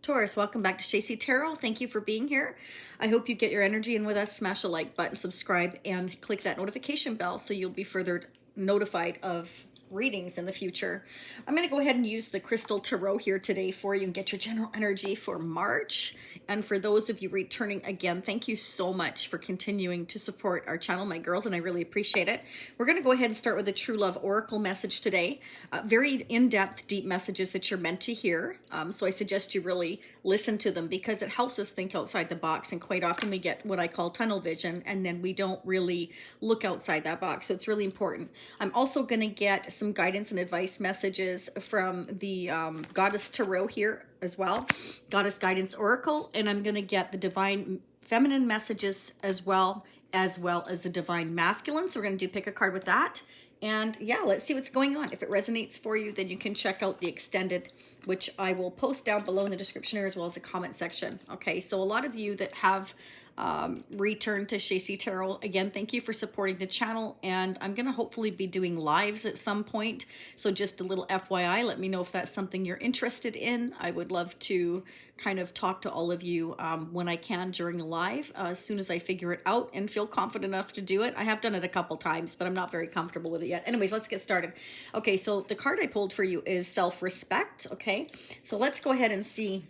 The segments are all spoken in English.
Taurus, welcome back to SHASIE Tarot. Thank you for being here. I hope you get your energy in with us. Smash a like button, subscribe, and click that notification bell so you'll be further notified of readings in the future. I'm going to go ahead and use the crystal tarot here today for you and get your general energy for March. And for those of you returning again, thank you so much for continuing to support our channel, my girls, and I really appreciate it. We're going to go ahead and start with the True Love Oracle message today. Very in-depth, deep messages that you're meant to hear. So I suggest you really listen to them because it helps us think outside the box. And quite often we get what I call tunnel vision, and then we don't really look outside that box. So it's really important. I'm also going to get some guidance and advice messages from the Goddess Tarot here as well, Goddess Guidance Oracle, and I'm going to get the Divine Feminine messages as well as the Divine Masculine. So we're going to do pick a card with that. And yeah, let's see what's going on. If it resonates for you, then you can check out the extended, which I will post down below in the description here as well as the comment section. Okay, so a lot of you that have returned to SHASIE Tarot, again, thank you for supporting the channel, and I'm going to hopefully be doing lives at some point. So just a little FYI, let me know if that's something you're interested in. I would love to kind of talk to all of you when I can during a live, as soon as I figure it out and feel confident enough to do it. I have done it a couple times, but I'm not very comfortable with it yet. Anyways, let's get started. Okay, so the card I pulled for you is self-respect. Okay, so let's go ahead and see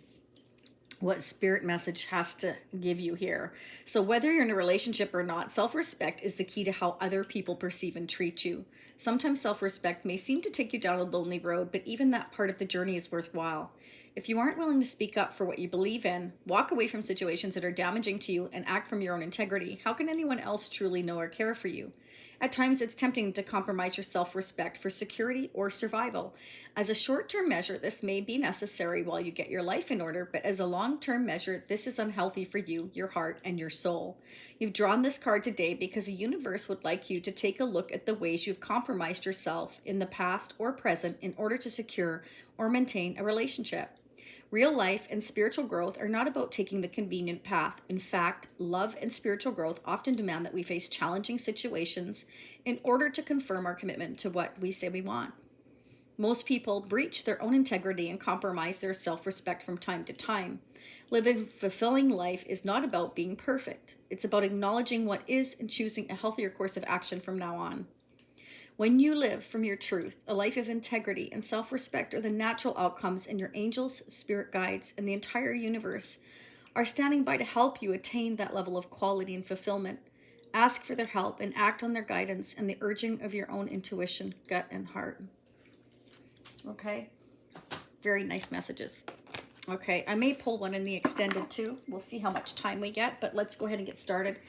what spirit message has to give you here. So whether you're in a relationship or not, self-respect is the key to how other people perceive and treat you. Sometimes self-respect may seem to take you down a lonely road, but even that part of the journey is worthwhile. If you aren't willing to speak up for what you believe in, walk away from situations that are damaging to you, and act from your own integrity, how can anyone else truly know or care for you? At times, it's tempting to compromise your self-respect for security or survival. As a short-term measure, this may be necessary while you get your life in order, but as a long-term measure, this is unhealthy for you, your heart, and your soul. You've drawn this card today because the universe would like you to take a look at the ways you've compromised yourself in the past or present in order to secure or maintain a relationship. Real life and spiritual growth are not about taking the convenient path. In fact, love and spiritual growth often demand that we face challenging situations in order to confirm our commitment to what we say we want. Most people breach their own integrity and compromise their self-respect from time to time. Living a fulfilling life is not about being perfect. It's about acknowledging what is and choosing a healthier course of action from now on. When you live from your truth, a life of integrity and self-respect are the natural outcomes, and your angels, spirit guides, and the entire universe are standing by to help you attain that level of quality and fulfillment. Ask for their help and act on their guidance and the urging of your own intuition, gut, and heart. Okay, very nice messages. Okay, I may pull one in the extended too. We'll see how much time we get, but let's go ahead and get started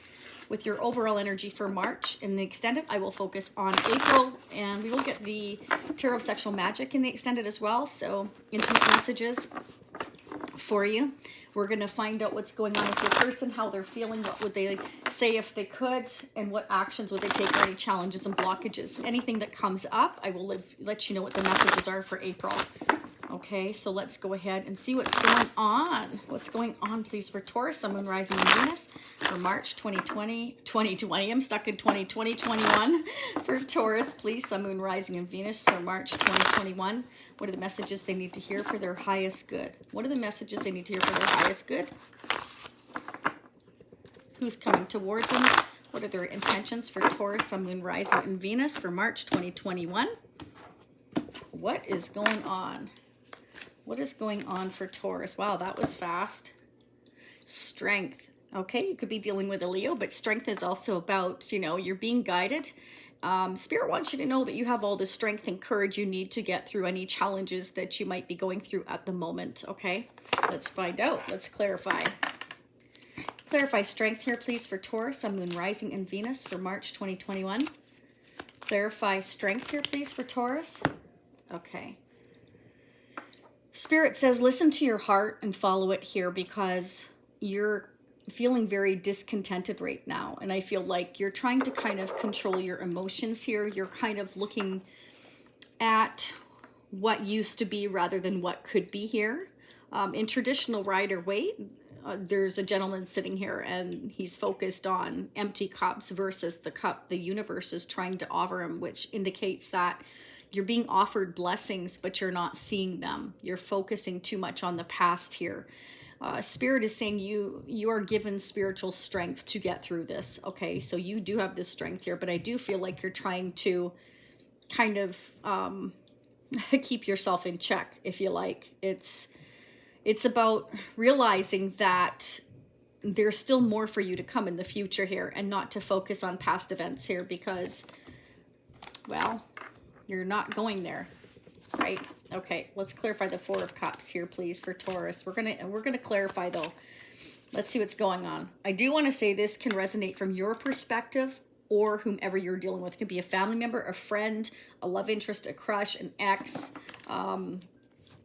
with your overall energy for March. In the extended, I will focus on April, and we will get the Tarot of Sexual Magic in the extended as well. So intimate messages for you. We're going to find out what's going on with your person, how they're feeling, what would they say if they could, and what actions would they take, or any challenges and blockages. Anything that comes up, I will let you know what the messages are for April. Okay, so let's go ahead and see what's going on. What's going on, please, for Taurus, Sun, Moon, Rising, and Venus for March 2020. I'm stuck in 2021. For Taurus, please, Sun, Moon, Rising, and Venus for March 2021. What are the messages they need to hear for their highest good? What are the messages they need to hear for their highest good? Who's coming towards them? What are their intentions for Taurus, Sun, Moon, Rising, and Venus for March 2021? What is going on? What is going on for Taurus? Wow, that was fast. Strength. Okay, you could be dealing with a Leo, but strength is also about, you're being guided. Spirit wants you to know that you have all the strength and courage you need to get through any challenges that you might be going through at the moment. Okay, let's find out. Let's clarify. Clarify strength here, please, for Taurus, Sun, Moon, Rising, and Venus for March 2021. Clarify strength here, please, for Taurus. Okay. Spirit says, listen to your heart and follow it here, because you're feeling very discontented right now. And I feel like you're trying to kind of control your emotions here. You're kind of looking at what used to be rather than what could be here. In traditional Rider-Waite, there's a gentleman sitting here and he's focused on empty cups versus the cup the universe is trying to offer him, which indicates that You're being offered blessings, but you're not seeing them. You're focusing too much on the past here. Spirit is saying you are given spiritual strength to get through this. Okay, so you do have this strength here, but I do feel like you're trying to kind of keep yourself in check, if you like. It's about realizing that there's still more for you to come in the future here, and not to focus on past events here, because, well, you're not going there, right? Okay, let's clarify the Four of Cups here, please, for Taurus. We're gonna clarify, though. Let's see what's going on. I do want to say this can resonate from your perspective or whomever you're dealing with. It could be a family member, a friend, a love interest, a crush, an ex,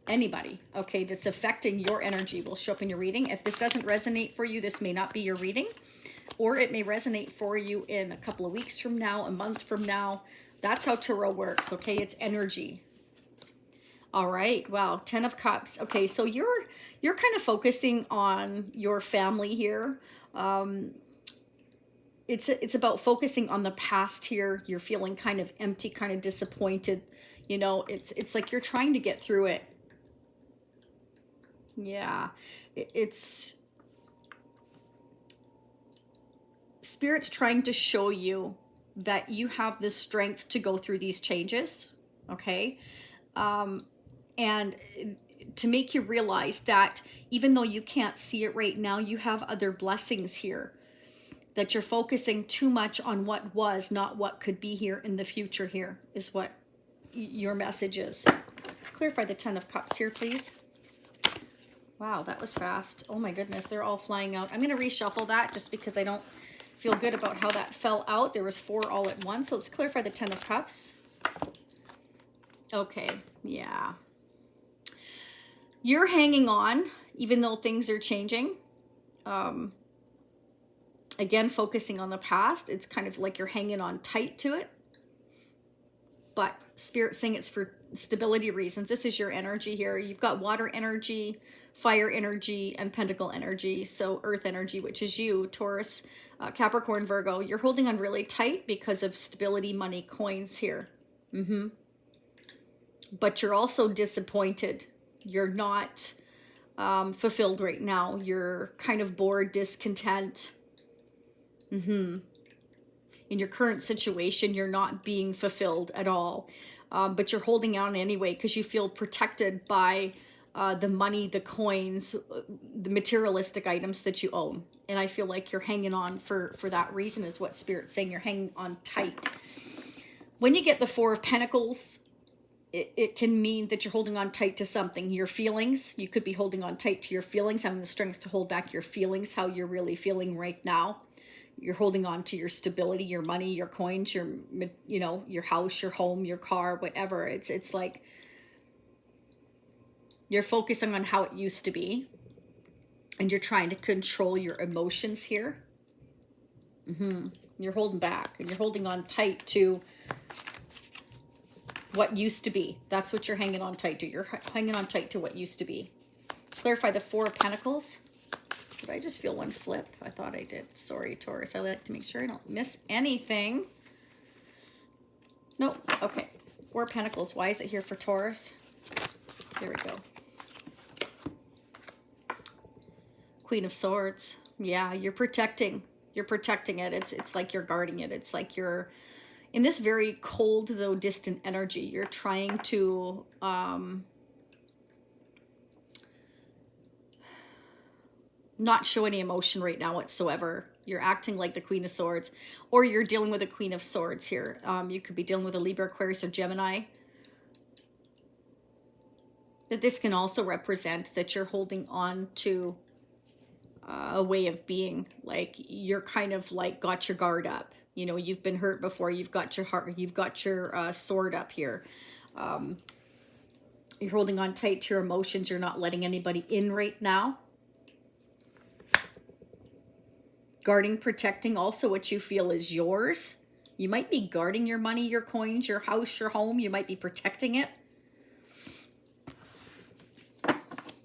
anybody, okay, that's affecting your energy will show up in your reading. If this doesn't resonate for you, this may not be your reading, or it may resonate for you in a couple of weeks from now, a month from now. That's how tarot works, okay? It's energy. All right, wow, 10 of Cups. Okay, so you're kind of focusing on your family here. It's about focusing on the past here. You're feeling kind of empty, kind of disappointed. You know, it's like you're trying to get through it. Yeah, it's Spirit's trying to show you that you have the strength to go through these changes, okay? And to make you realize that even though you can't see it right now, you have other blessings here, that you're focusing too much on what was, not what could be here in the future here, is what your message is. Let's clarify the 10 of Cups here, please. Wow, that was fast. Oh my goodness, they're all flying out. I'm going to reshuffle that just because I don't feel good about how that fell out. There was 4 all at once. So let's clarify the 10 of Cups. Okay, yeah. You're hanging on, even though things are changing. Again, focusing on the past. It's kind of like you're hanging on tight to it. But Spirit's saying it's for stability reasons. This is your energy here. You've got water energy, fire energy, and pentacle energy. So earth energy, which is you, Taurus, Capricorn, Virgo. You're holding on really tight because of stability, money, coins here. But you're also disappointed. You're not fulfilled right now. You're kind of bored, discontent. In your current situation, you're not being fulfilled at all. But you're holding on anyway because you feel protected by the money, the coins, the materialistic items that you own. And I feel like you're hanging on for that reason, is what Spirit's saying. You're hanging on tight. When you get the 4 of Pentacles, it can mean that you're holding on tight to something. Your feelings, you could be holding on tight to your feelings, having the strength to hold back your feelings, how you're really feeling right now. You're holding on to your stability, your money, your coins, your, you know, your house, your home, your car, whatever. It's like you're focusing on how it used to be, and you're trying to control your emotions here. You're holding back, and you're holding on tight to what used to be. That's what you're hanging on tight to. You're hanging on tight to what used to be. Clarify the 4 of Pentacles. Did I just feel one flip? I thought I did. Sorry, Taurus. I like to make sure I don't miss anything. Nope. Okay. 4 of Pentacles. Why is it here for Taurus? There we go. Queen of Swords. Yeah, you're protecting. You're protecting it. It's like you're guarding it. It's like you're in this very cold, though distant energy. You're trying to not show any emotion right now whatsoever. You're acting like the Queen of Swords, or you're dealing with a Queen of Swords here. You could be dealing with a Libra, Aquarius, or Gemini. But this can also represent that you're holding on to a way of being. Like you're kind of like got your guard up. You know, you've been hurt before. You've got your heart. You've got your sword up here. You're holding on tight to your emotions. You're not letting anybody in right now. Guarding, protecting also what you feel is yours. You might be guarding your money, your coins, your house, your home. You might be protecting it.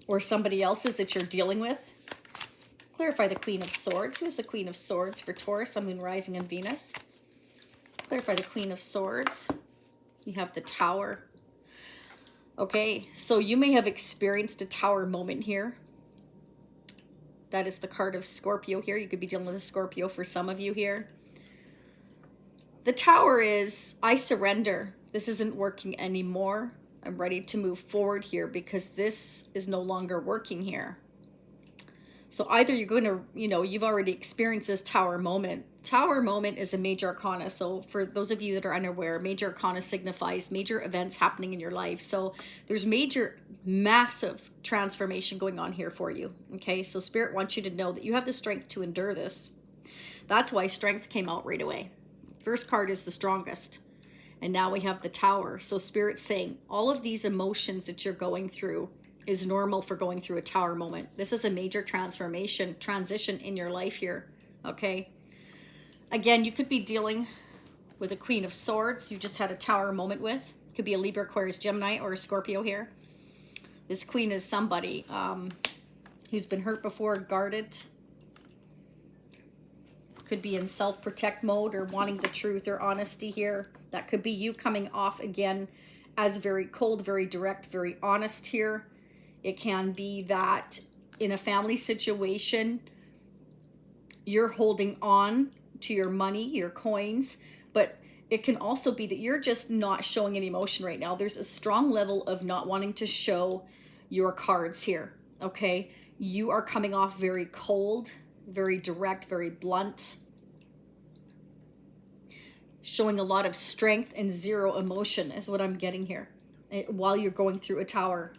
Or somebody else's that you're dealing with. Clarify the Queen of Swords. Who's the Queen of Swords for Taurus, Sun, Moon, Rising, and Venus? Clarify the Queen of Swords. You have the Tower. Okay, so you may have experienced a Tower moment here. That is the card of Scorpio here. You could be dealing with a Scorpio for some of you here. The Tower is, I surrender. This isn't working anymore. I'm ready to move forward here because this is no longer working here. So either you're going to, you've already experienced this Tower moment. Tower moment is a major arcana. So for those of you that are unaware, major arcana signifies major events happening in your life. So there's major, massive transformation going on here for you. Okay, so Spirit wants you to know that you have the strength to endure this. That's why strength came out right away. First card is the strongest. And now we have the Tower. So Spirit's saying all of these emotions that you're going through is normal for going through a Tower moment. This is a major transition in your life here, okay? Again, you could be dealing with a Queen of Swords you just had a Tower moment with. Could be a Libra, Aquarius, Gemini, or a Scorpio here. This Queen is somebody who's been hurt before, guarded. Could be in self-protect mode or wanting the truth or honesty here. That could be you coming off again as very cold, very direct, very honest here. It can be that in a family situation, you're holding on to your money, your coins, but it can also be that you're just not showing any emotion right now. There's a strong level of not wanting to show your cards here, okay? You are coming off very cold, very direct, very blunt, showing a lot of strength and zero emotion is what I'm getting here while you're going through a Tower.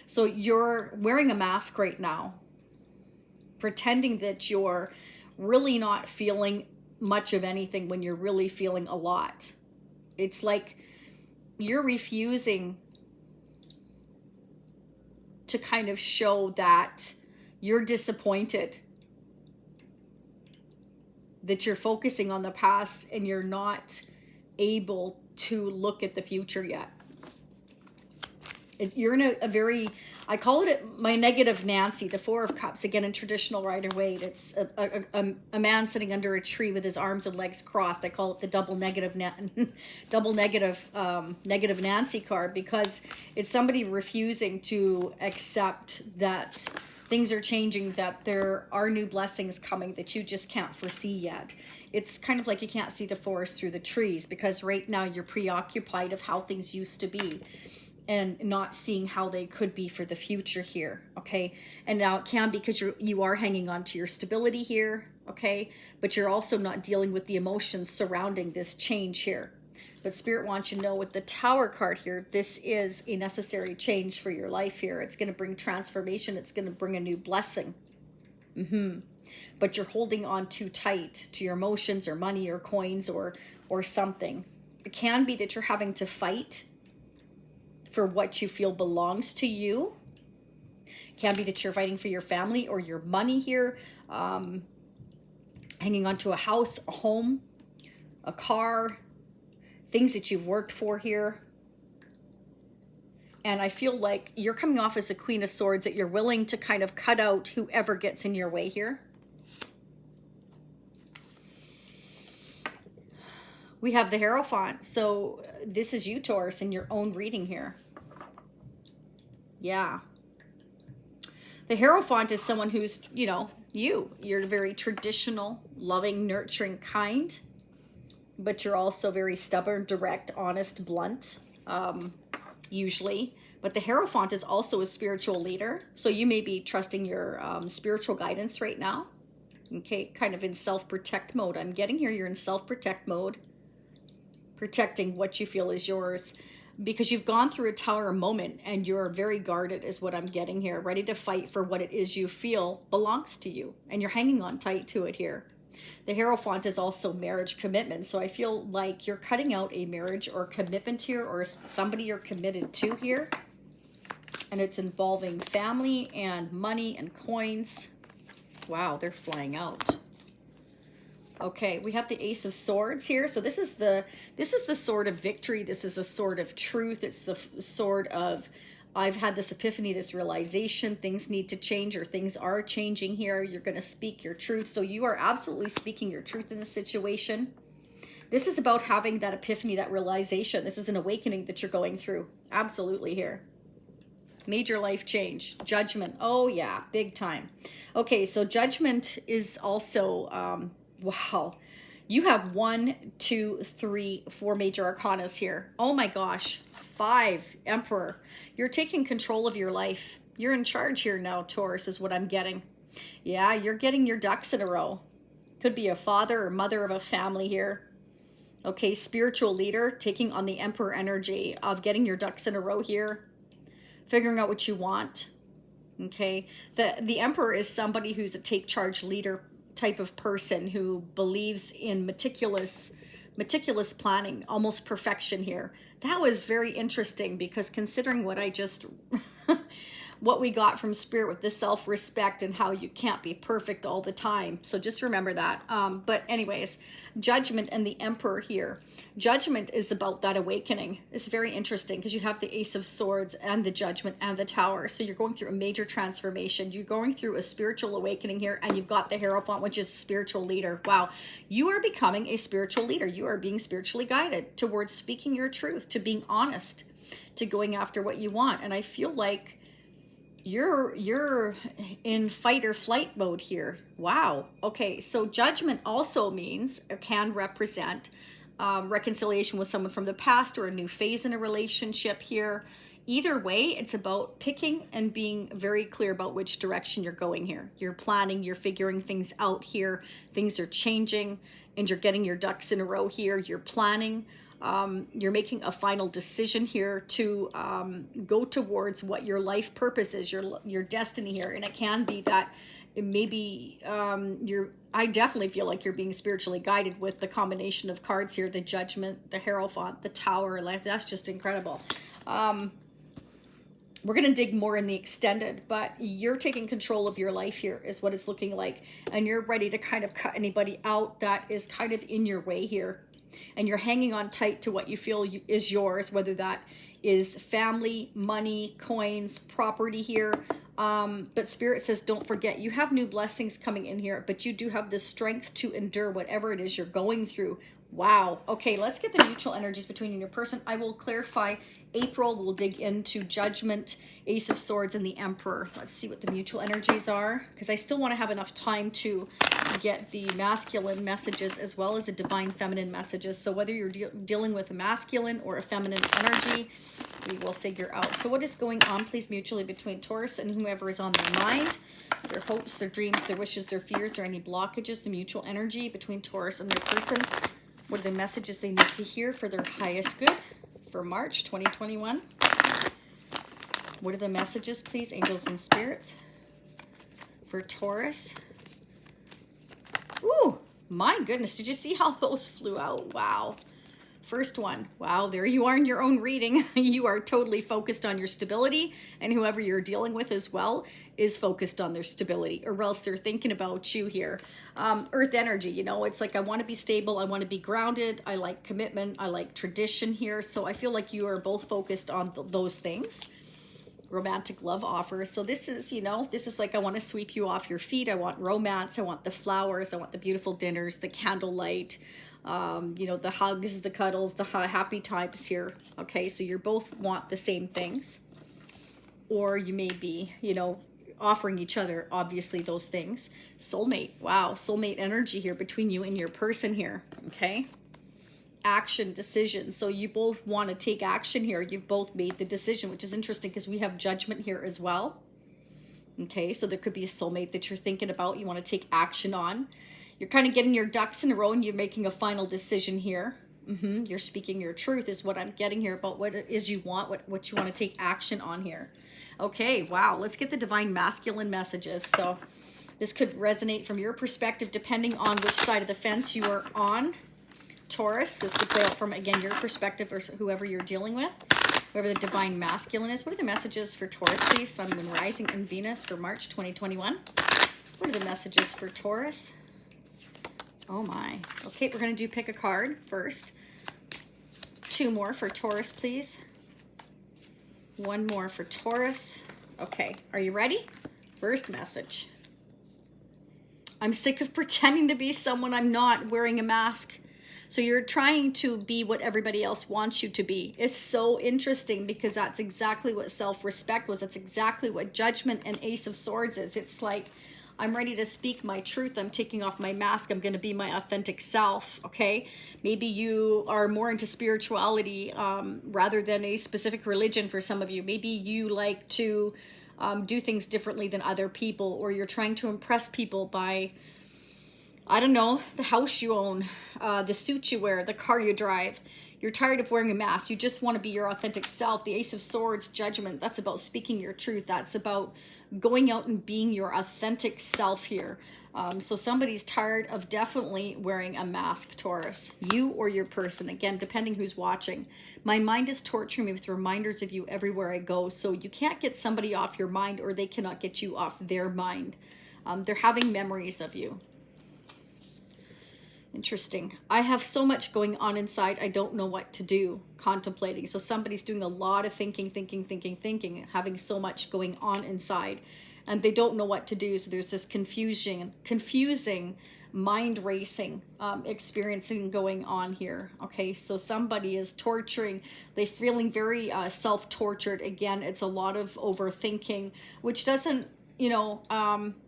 So you're wearing a mask right now, pretending that you're really not feeling much of anything when you're really feeling a lot. It's like you're refusing to kind of show that you're disappointed, that you're focusing on the past and you're not able to look at the future yet. You're in a very, I call it my negative Nancy, the Four of Cups, again in traditional Rider-Waite. It's a man sitting under a tree with his arms and legs crossed. I call it the double negative negative Nancy card, because it's somebody refusing to accept that things are changing, that there are new blessings coming that you just can't foresee yet. It's kind of like you can't see the forest through the trees, because right now you're preoccupied of how things used to be and not seeing how they could be for the future here, okay? And now it can be because you are hanging on to your stability here, okay? But you're also not dealing with the emotions surrounding this change here. But Spirit wants you to know with the Tower card here, this is a necessary change for your life here. It's going to bring transformation. It's going to bring a new blessing. But you're holding on too tight to your emotions or money or coins or something. It can be that you're having to fight for what you feel belongs to you. It can be that you're fighting for your family or your money here, hanging on to a house, a home, a car, things that you've worked for here. And I feel like you're coming off as a Queen of Swords, that you're willing to kind of cut out whoever gets in your way here. We have the Hierophant. So this is you, Taurus, in your own reading here. Yeah. The Hierophant is someone who's, you're very traditional, loving, nurturing, kind, but you're also very stubborn, direct, honest, blunt, usually. But the Hierophant is also a spiritual leader. So you may be trusting your spiritual guidance right now. Okay, kind of in self-protect mode. I'm getting here, you're in self-protect mode, protecting what you feel is yours, because you've gone through a Tower moment and you're very guarded is what I'm getting here, ready to fight for what it is you feel belongs to you, and you're hanging on tight to it here. The Hierophant is also marriage commitment, so I feel like you're cutting out a marriage or commitment here, or somebody you're committed to here, and it's involving family and money and coins. Wow, they're flying out. Okay, we have the Ace of Swords here. So this is the sword of victory. This is a sword of truth. It's the sword of, I've had this epiphany, this realization, things need to change, or things are changing here. You're going to speak your truth. So you are absolutely speaking your truth in this situation. This is about having that epiphany, that realization. This is an awakening that you're going through. Absolutely here. Major life change. Judgment. Oh, yeah. Big time. Okay, so judgment is also, wow. You have 1, 2, 3, 4 major arcanas here. Oh, my gosh. 5, Emperor. You're taking control of your life. You're in charge here now, Taurus, is what I'm getting. Yeah, you're getting your ducks in a row. Could be a father or mother of a family here. Okay, spiritual leader, taking on the Emperor energy of getting your ducks in a row here. Figuring out what you want. Okay, the Emperor is somebody who's a take charge leader type of person who believes in meticulous planning, almost perfection here. That was very interesting because considering what I just what we got from Spirit with the self-respect and how you can't be perfect all the time. So just remember that. But anyways, judgment and the Emperor here. Judgment is about that awakening. It's very interesting because you have the Ace of Swords and the Judgment and the Tower. So you're going through a major transformation. You're going through a spiritual awakening here, and you've got the Hierophant, which is spiritual leader. Wow. You are becoming a spiritual leader. You are being spiritually guided towards speaking your truth, to being honest, to going after what you want. And I feel like you're in fight or flight mode here. Wow. Okay, so judgment also means, or can represent, reconciliation with someone from the past or a new phase in a relationship here. Either way, it's about picking and being very clear about which direction you're going here. You're planning, you're figuring things out here. Things are changing and you're getting your ducks in a row here. You're planning. You're making a final decision here to go towards what your life purpose is, your destiny here. And it can be that maybe I definitely feel like you're being spiritually guided with the combination of cards here, the Judgment, the Hierophant, the Tower. Like, that's just incredible. We're going to dig more in the extended, but you're taking control of your life here is what it's looking like. And you're ready to kind of cut anybody out that is kind of in your way here. And you're hanging on tight to what you feel is yours, whether that is family, money, coins, property here. But Spirit says, don't forget, you have new blessings coming in here, but you do have the strength to endure whatever it is you're going through. Wow. Okay, let's get the mutual energies between you and your person. I will clarify April. We'll dig into Judgment, Ace of Swords, and the Emperor. Let's see what the mutual energies are, because I still want to have enough time to get the masculine messages as well as the divine feminine messages. So whether you're dealing with a masculine or a feminine energy, we will figure out. So what is going on, please, mutually between Taurus and whomever is on their mind, their hopes, their dreams, their wishes, their fears, or any blockages, the mutual energy between Taurus and their person. What are the messages they need to hear for their highest good for March 2021? What are the messages, please, angels and spirits, for Taurus? Ooh, my goodness. Did you see how those flew out? Wow. First one. Wow, there you are in your own reading. You are totally focused on your stability, and whoever you're dealing with as well is focused on their stability, or else they're thinking about you here. Earth energy, you know, it's like, I want to be stable. I want to be grounded. I like commitment. I like tradition here. So I feel like you are both focused on those things. Romantic love offer. So this is, you know, this is like, I want to sweep you off your feet. I want romance. I want the flowers. I want the beautiful dinners, the candlelight, you know, the hugs, the cuddles, the happy times here. Okay, so you both want the same things. Or you may be, you know, offering each other, obviously, those things. Soulmate. Wow, soulmate energy here between you and your person here. Okay. Action, decision. So you both want to take action here. You've both made the decision, which is interesting because we have Judgment here as well. Okay, so there could be a soulmate that you're thinking about, you want to take action on. You're kind of getting your ducks in a row and you're making a final decision here. You're speaking your truth is what I'm getting here about what it is you want, what you want to take action on here. Okay, wow. Let's get the divine masculine messages. So this could resonate from your perspective depending on which side of the fence you are on. Taurus, this could play out from, again, your perspective or whoever you're dealing with, whoever the divine masculine is. What are the messages for Taurus, please? Sun, Moon, Rising, and Venus for March 2021. What are the messages for Taurus? Oh my. Okay, we're going to do pick a card first. 2 more for Taurus, please. 1 more for Taurus. Okay, are you ready? First message. I'm sick of pretending to be someone I'm not, wearing a mask. So you're trying to be what everybody else wants you to be. It's so interesting because that's exactly what self-respect was. That's exactly what Judgment and Ace of Swords is. It's like, I'm ready to speak my truth. I'm taking off my mask. I'm going to be my authentic self. Okay. Maybe you are more into spirituality rather than a specific religion for some of you. Maybe you like to do things differently than other people, or you're trying to impress people by, I don't know, the house you own, the suit you wear, the car you drive. You're tired of wearing a mask. You just want to be your authentic self. The Ace of Swords, Judgment, that's about speaking your truth. That's about going out and being your authentic self here. So somebody's tired of definitely wearing a mask, Taurus. You or your person, again, depending who's watching. My mind is torturing me with reminders of you everywhere I go. So you can't get somebody off your mind, or they cannot get you off their mind. They're having memories of you. Interesting. I have so much going on inside. I don't know what to do. Contemplating. So somebody's doing a lot of thinking, having so much going on inside, and they don't know what to do. So there's this confusing, mind racing experiencing going on here. Okay. So somebody is torturing. They're feeling very self-tortured. Again, it's a lot of overthinking, which doesn't, you know,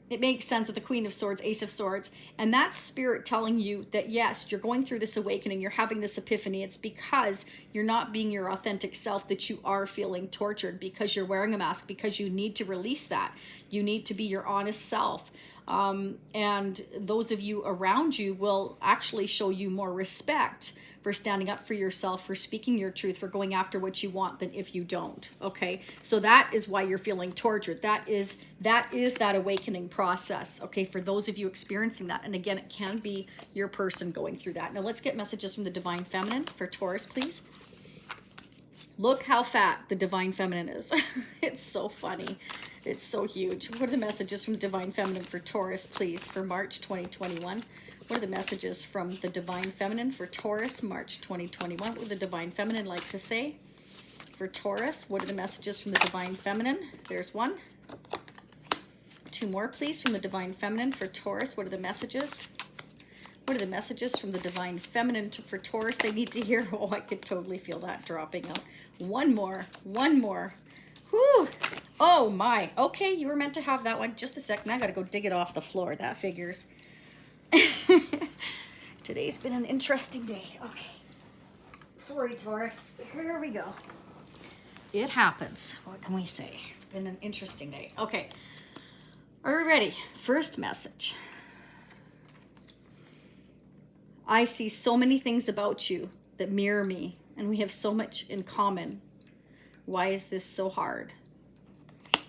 it makes sense with the Queen of Swords, Ace of Swords, and that's Spirit telling you that yes, you're going through this awakening, you're having this epiphany. It's because you're not being your authentic self that you are feeling tortured, because you're wearing a mask, because you need to release that. You need to be your honest self. And those of you around you will actually show you more respect for standing up for yourself, for speaking your truth, for going after what you want, than if you don't. Okay, so that is why you're feeling tortured. That is that awakening process. Okay, for those of you experiencing that, and again, it can be your person going through that. Now let's get messages from the Divine Feminine for Taurus, please. Look how fat the Divine Feminine is. It's so funny. It's so huge. What are the messages from the Divine Feminine for Taurus, please, for March 2021? What are the messages from the Divine Feminine for Taurus, March 2021? What would the Divine Feminine like to say for Taurus? What are the messages from the Divine Feminine? There's one. Two more, please, from the Divine Feminine for Taurus. What are the messages? What are the messages from the Divine Feminine for Taurus they need to hear? Oh, I could totally feel that dropping out. One more. Whew. Oh my. Okay, you were meant to have that one. Just a second. I got to go dig it off the floor. That figures. Today's been an interesting day. Okay. Sorry, Taurus. Here we go. It happens. What can we say? It's been an interesting day. Okay. Are we ready? First message. I see so many things about you that mirror me, and we have so much in common. Why is this so hard?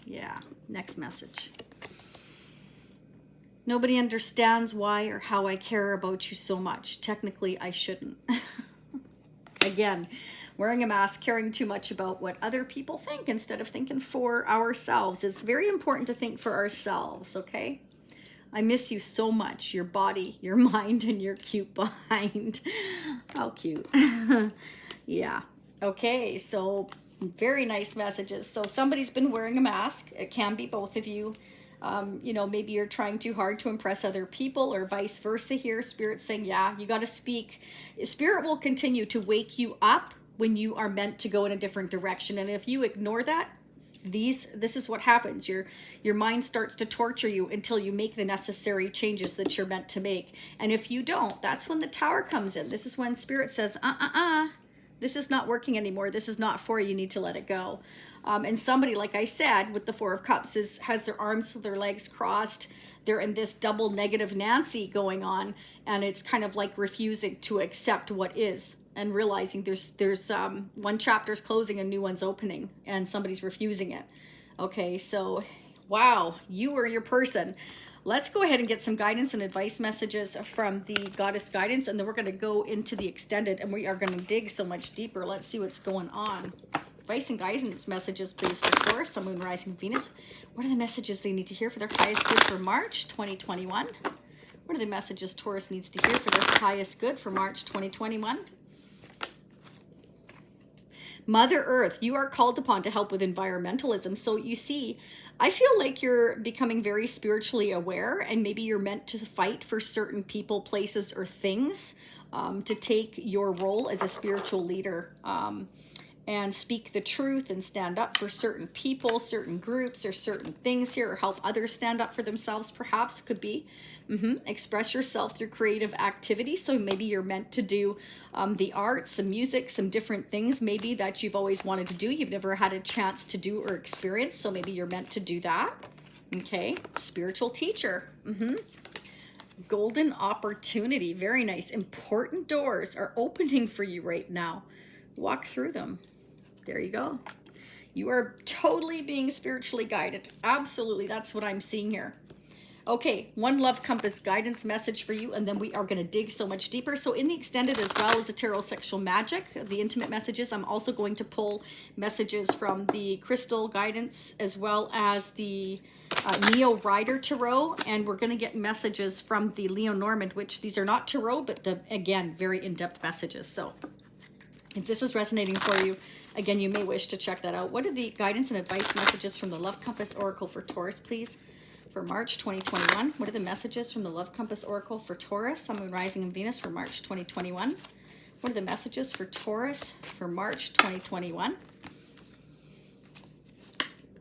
Yeah. Next message. Nobody understands why or how I care about you so much. Technically, I shouldn't. Again, wearing a mask, caring too much about what other people think instead of thinking for ourselves. It's very important to think for ourselves, okay? I miss you so much. Your body, your mind, and your cute behind. How cute. Yeah. Okay, so very nice messages. So somebody's been wearing a mask. It can be both of you. You know, maybe you're trying too hard to impress other people, or vice versa here. Spirit's saying, yeah, you got to speak. Spirit will continue to wake you up when you are meant to go in a different direction. And if you ignore that, this is what happens. Your mind starts to torture you until you make the necessary changes that you're meant to make. And if you don't, that's when the Tower comes in. This is when Spirit says, this is not working anymore. This is not for you. You need to let it go. And somebody, like I said, with the Four of Cups has their arms with their legs crossed. They're in this double negative Nancy going on, and it's kind of like refusing to accept what is, and realizing there's one chapter's closing, a new one's opening, and somebody's refusing it. Okay, so wow, you or your person. Let's go ahead and get some guidance and advice messages from the Goddess Guidance, and then we're going to go into the extended, and we are going to dig so much deeper. Let's see what's going on. Advice and guidance messages, please, for Taurus, Sun, Moon, Rising, Venus. What are the messages they need to hear for their highest good for March 2021? What are the messages Taurus needs to hear for their highest good for March 2021? Mother Earth, you are called upon to help with environmentalism. So you see, I feel like you're becoming very spiritually aware, and maybe you're meant to fight for certain people, places, or things to take your role as a spiritual leader, and speak the truth and stand up for certain people, certain groups, or certain things here, or help others stand up for themselves, perhaps. Could be. Express yourself through creative activity. So maybe you're meant to do the arts, some music, some different things maybe that you've always wanted to do, you've never had a chance to do or experience. So maybe you're meant to do that. Okay, spiritual teacher. Golden opportunity. Very nice. Important doors are opening for you right now. Walk through them. There you go. You are totally being spiritually guided. Absolutely. That's what I'm seeing here. Okay, one love compass guidance message for you, and then we are going to dig so much deeper. So in the extended as well as the tarot sexual magic, the intimate messages, I'm also going to pull messages from the crystal guidance as well as the Neo Rider Tarot, and we're going to get messages from the Lenormand, which these are not tarot, but again, very in-depth messages. So if this is resonating for you, again, you may wish to check that out. What are the guidance and advice messages from the Love Compass Oracle for Taurus, please? For March 2021, what are the messages from the Love Compass Oracle for Taurus, Sun, Moon, Rising, and Venus for March 2021? What are the messages for Taurus for March 2021?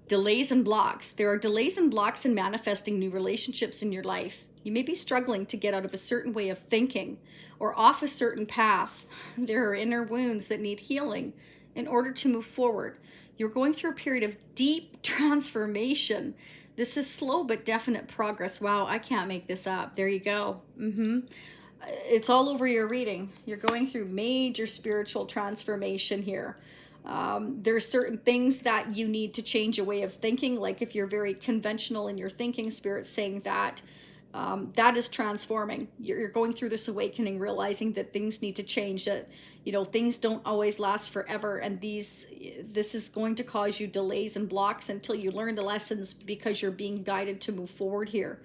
Delays and blocks. There are delays and blocks in manifesting new relationships in your life. You may be struggling to get out of a certain way of thinking or off a certain path. There are inner wounds that need healing in order to move forward. You're going through a period of deep transformation. This is slow but definite progress. Wow, I can't make this up. There you go. It's all over your reading. You're going through major spiritual transformation here. There's certain things that you need to change a way of thinking. Like if you're very conventional in your thinking, Spirit's saying that that is transforming. You're going through this awakening, realizing that things need to change, that, you know, things don't always last forever. And this is going to cause you delays and blocks until you learn the lessons, because you're being guided to move forward here.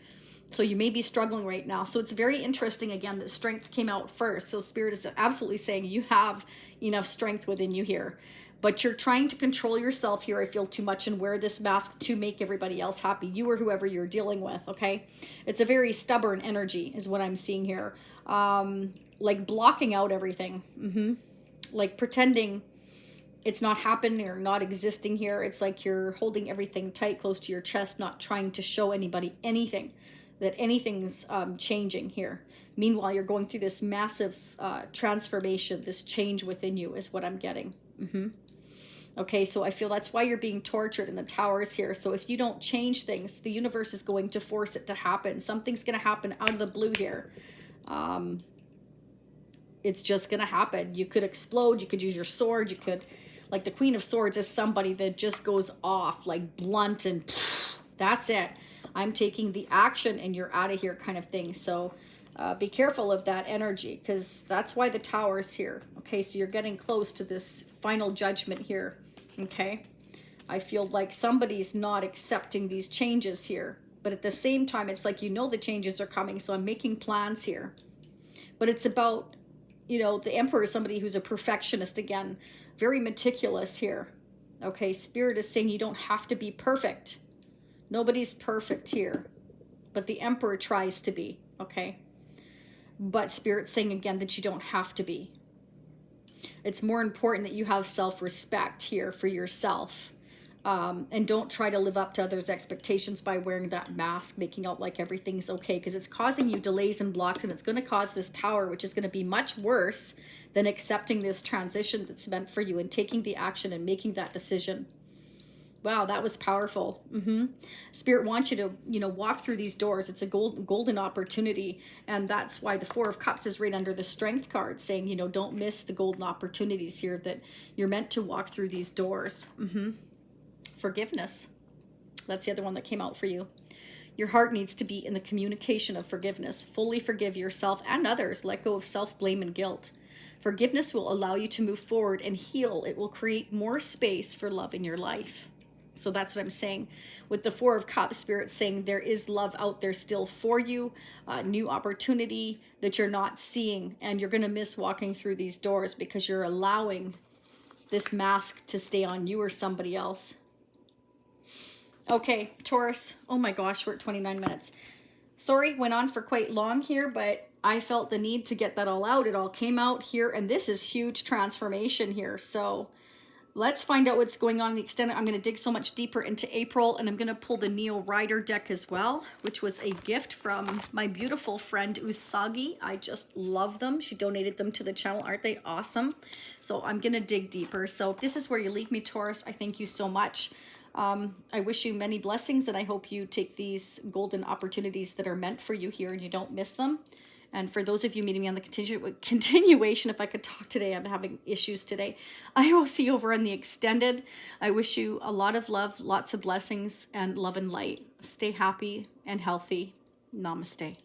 So you may be struggling right now. So it's very interesting, again, that strength came out first. So Spirit is absolutely saying you have enough strength within you here. But you're trying to control yourself here, I feel, too much, and wear this mask to make everybody else happy, you or whoever you're dealing with, okay? It's a very stubborn energy is what I'm seeing here. Like blocking out everything. Like pretending it's not happening or not existing here. It's like you're holding everything tight, close to your chest, not trying to show anybody anything, that anything's changing here. Meanwhile, you're going through this massive transformation, this change within you is what I'm getting. Okay, so I feel that's why you're being tortured in the towers here. So if you don't change things, the universe is going to force it to happen. Something's going to happen out of the blue here. It's just going to happen. You could explode. You could use your sword. You could, like the Queen of Swords is somebody that just goes off, like blunt, and that's it. I'm taking the action and you're out of here kind of thing. So be careful of that energy, because that's why the tower is here. Okay, so you're getting close to this final judgment here. Okay, I feel like somebody's not accepting these changes here, but at the same time, it's like, you know, the changes are coming, so I'm making plans here. But it's about, you know, the Emperor is somebody who's a perfectionist, again, very meticulous here. Okay, Spirit is saying you don't have to be perfect. Nobody's perfect here, but the Emperor tries to be, okay? But Spirit's saying again that you don't have to be. It's more important that you have self-respect here for yourself. And don't try to live up to others' expectations by wearing that mask, making out like everything's okay, because it's causing you delays and blocks, and it's going to cause this tower, which is going to be much worse than accepting this transition that's meant for you and taking the action and making that decision. Wow, that was powerful. Spirit wants you to, you know, walk through these doors. It's a golden opportunity. And that's why the Four of Cups is right under the Strength card, saying, you know, don't miss the golden opportunities here, that you're meant to walk through these doors. Forgiveness. That's the other one that came out for you. Your heart needs to be in the communication of forgiveness. Fully forgive yourself and others. Let go of self-blame and guilt. Forgiveness will allow you to move forward and heal. It will create more space for love in your life. So that's what I'm saying with the Four of Cups. Spirit saying there is love out there still for you, new opportunity that you're not seeing, and you're going to miss walking through these doors because you're allowing this mask to stay on you or somebody else. Okay, Taurus. Oh my gosh, we're at 29 minutes. Sorry, went on for quite long here, but I felt the need to get that all out. It all came out here, and this is huge transformation here. So let's find out what's going on in the extended. I'm going to dig so much deeper into April, and I'm going to pull the Neo Rider deck as well, which was a gift from my beautiful friend Usagi. I just love them. She donated them to the channel. Aren't they awesome? So I'm going to dig deeper. So if this is where you leave me, Taurus, I thank you so much. I wish you many blessings, and I hope you take these golden opportunities that are meant for you here and you don't miss them. And for those of you meeting me on the continuation, if I could talk today, I'm having issues today. I will see you over on the extended. I wish you a lot of love, lots of blessings, and love and light. Stay happy and healthy. Namaste.